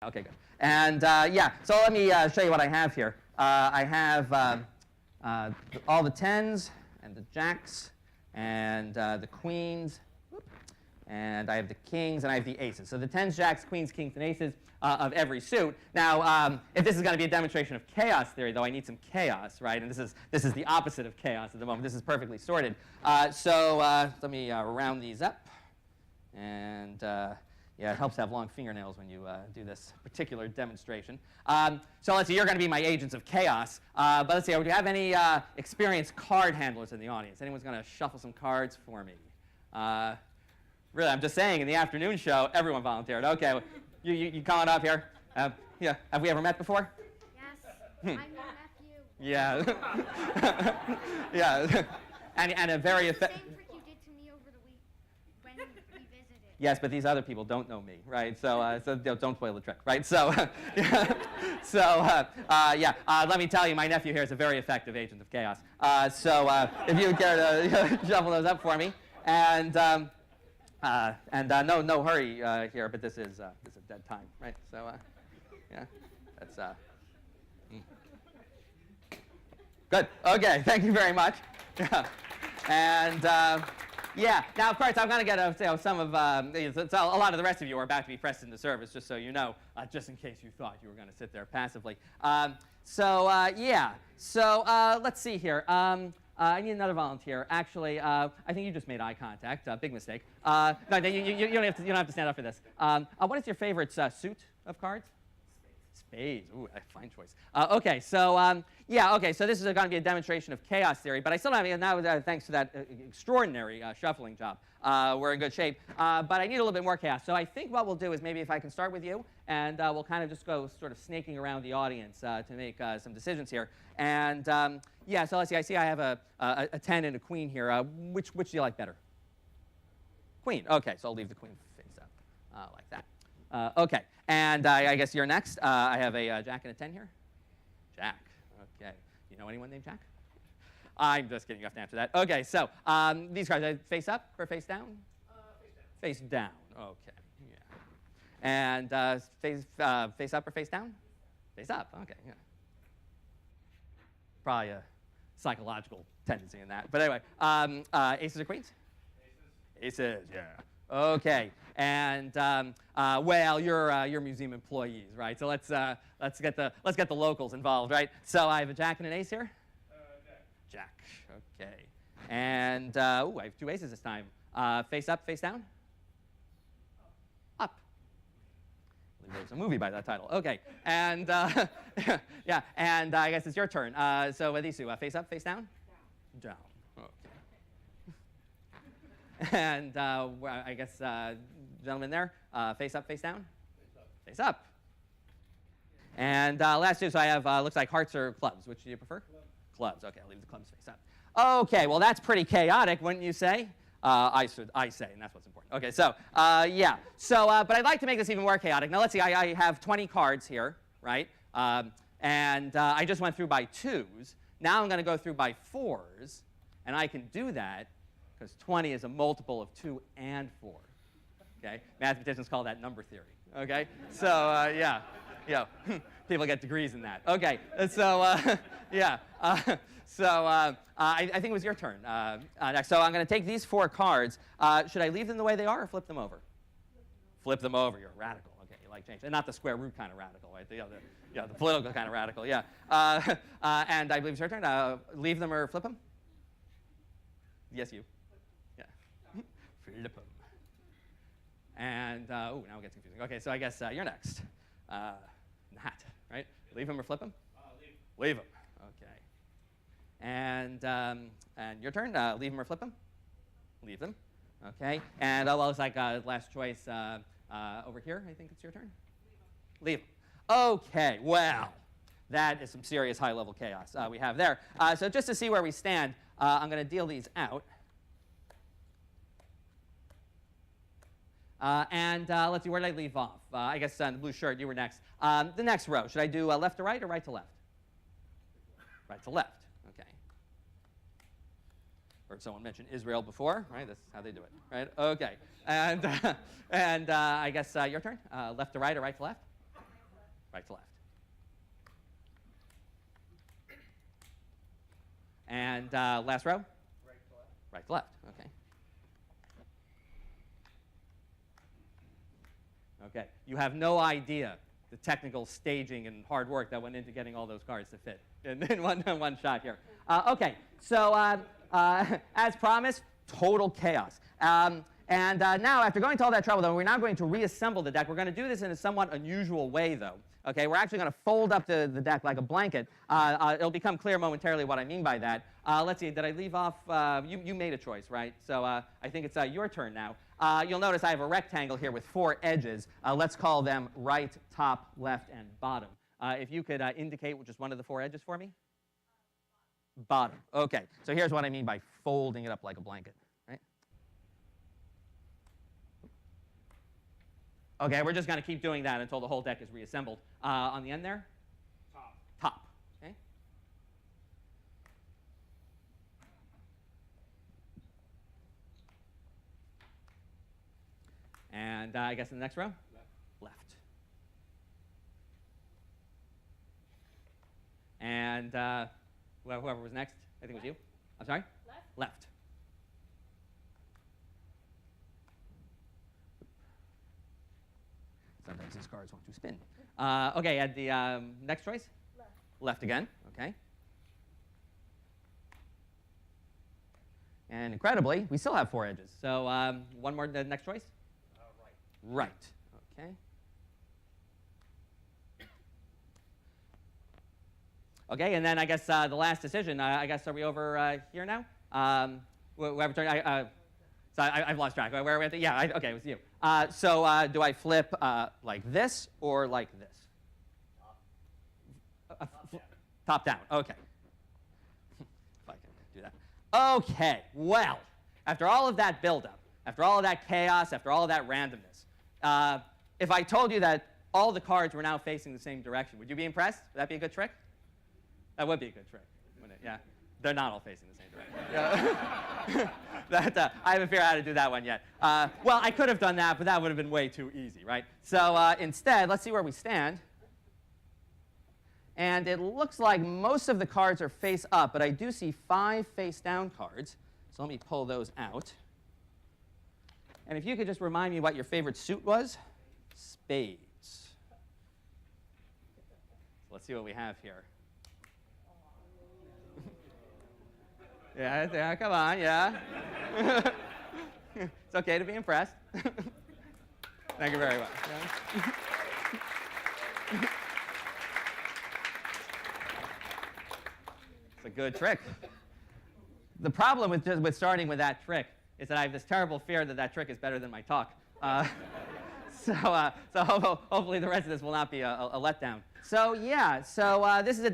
Okay, good. And yeah, so let me show you what I have here. I have all the tens and the jacks and the queens, and I have the kings and I have the aces. So the tens, jacks, queens, kings, and aces of every suit. Now, if this is going to be a demonstration of chaos theory, though, I need some chaos, right? And this is the opposite of chaos at the moment. This is perfectly sorted. So let me round these up, and yeah, it helps to have long fingernails when you do this particular demonstration. So let's see, you're going to be my agents of chaos. But let's see, do you have any experienced card handlers in the audience? Anyone's going to shuffle some cards for me? Really, I'm just saying, in the afternoon show, everyone volunteered. Okay, well, you coming up here? Yeah, have we ever met before? Yes, I'm your nephew. Yeah. Yeah. And a very effective. Same trick you did to me over the week when we visited. Yes, but these other people don't know me, right? So, so don't spoil the trick, right? So, yeah, let me tell you, my nephew here is a very effective agent of chaos. So, if you would care to shuffle those up for me, and no hurry here, but this is a dead time, right? So, yeah, that's good. Okay, thank you very much. Yeah, and. Yeah. Now, of course, I'm going to get some of a lot of the rest of you are about to be pressed into service, just so you know, just in case you thought you were going to sit there passively. Yeah. So let's see here. I need another volunteer. Actually, I think you just made eye contact. Big mistake. No, you don't have to stand up for this. What is your favorite suit of cards? Spades. Ooh, fine choice. Okay, so yeah, okay, so this is going to be a demonstration of chaos theory, but I still have, now thanks to that extraordinary shuffling job, we're in good shape. But I need a little bit more chaos. So I think what we'll do is maybe if I can start with you, and we'll kind of just go sort of snaking around the audience to make some decisions here. And yeah, so let's see. I see I have a 10 and a queen here. Which do you like better? Queen. Okay, so I'll leave the queen face up like that. Okay, and I guess you're next. I have a jack and a 10 here. Jack. Okay. You know anyone named Jack? I'm just kidding. You have to answer that. Okay, so these cards, face up or face down? Face down. Okay. Yeah. And face up or face down? Face up. Okay. Yeah. Probably a psychological tendency in that. But anyway, aces or queens? Aces. Aces. Yeah. Okay, and well, you're museum employees, right? So let's get the locals involved, right? So I have a jack and an ace here. Jack. Okay, and ooh, I have two aces this time. Face up, face down. Up. I believe there was a movie by that title. Okay, and yeah, and I guess it's your turn. So with these two, face up, face down. Down. And I guess, gentlemen there, face up, face down? Face up. And last two, so I have, looks like hearts or clubs. Which do you prefer? Clubs. Okay, I'll leave the clubs face up. Okay, well, that's pretty chaotic, wouldn't you say? I say, and that's what's important. Okay, so, yeah. So, but I'd like to make this even more chaotic. Now, let's see, I have 20 cards here, right? And I just went through by twos. Now I'm going to go through by fours, and I can do that because 20 is a multiple of 2 and 4. Okay? Mathematicians call that number theory. Okay? So, yeah. People get degrees in that. Okay. So, yeah. I think it was your turn next. So I'm going to take these 4 cards. Should I leave them the way they are or flip them over? Flip them over. You're a radical. Okay, you like change. And not the square root kind of radical, right? The political kind of radical, yeah. And I believe it's your turn. Leave them or flip them? Yes, you. Flip them. And, oh, now it gets confusing. Okay, so I guess you're next. Not, right? Leave him or flip him? Leave him. Okay. And your turn. Leave him or flip him? Leave them. Okay. And, well, it's like last choice over here. I think it's your turn. Leave him. Okay, well, that is some serious high-level chaos we have there. So just to see where we stand, I'm going to deal these out. And let's see, where did I leave off? I guess the blue shirt, you were next. The next row, should I do left to right or right to left? Right to left, okay. Heard someone mention Israel before, right? That's how they do it, right? Okay. And I guess your turn. Left to right or right to left? right to left. And last row? Right to left. Right to left, okay. Okay, you have no idea the technical staging and hard work that went into getting all those cards to fit in one shot here. Okay, so as promised, total chaos. And now, after going to all that trouble, though, we're now going to reassemble the deck. We're going to do this in a somewhat unusual way, though. Okay, we're actually going to fold up the deck like a blanket. It'll become clear momentarily what I mean by that. Let's see, did I leave off? You made a choice, right? So I think it's your turn now. You'll notice I have a rectangle here with 4 edges. Let's call them right, top, left, and bottom. If you could indicate just one of the 4 edges for me. Bottom. Okay, so here's what I mean by folding it up like a blanket. Right? Okay, we're just going to keep doing that until the whole deck is reassembled. On the end there? Top. Top. Okay. And I guess in the next row? Left. Left. And whoever was next, I think it was you. I'm sorry? Left. Left. Sometimes these cards want to spin. Okay, at the next choice? Left. Left again, okay. And incredibly, we still have 4 edges. So one more, the next choice? Right. Right, okay. Okay, and then I guess the last decision, I guess, are we over here now? Whoever turned, so I've lost track. Where are we at? Yeah, okay, it was you. So do I flip like this or like this? Top down, okay. If I can do that. Okay, well, after all of that buildup, after all of that chaos, after all of that randomness, if I told you that all the cards were now facing the same direction, would you be impressed? Would that be a good trick? That would be a good trick, wouldn't it? Yeah. They're not all facing the same direction. Yeah. I haven't figured out how to do that one yet. Well, I could have done that, but that would have been way too easy, right? So instead, let's see where we stand. And it looks like most of the cards are face up, but I do see 5 face down cards. So let me pull those out. And if you could just remind me what your favorite suit was? Spades. So let's see what we have here. Yeah, come on, yeah. It's okay to be impressed. Thank you very much. It's a good trick. The problem with starting with that trick is that I have this terrible fear that that trick is better than my talk. So hopefully the rest of this will not be a letdown. So yeah, this is a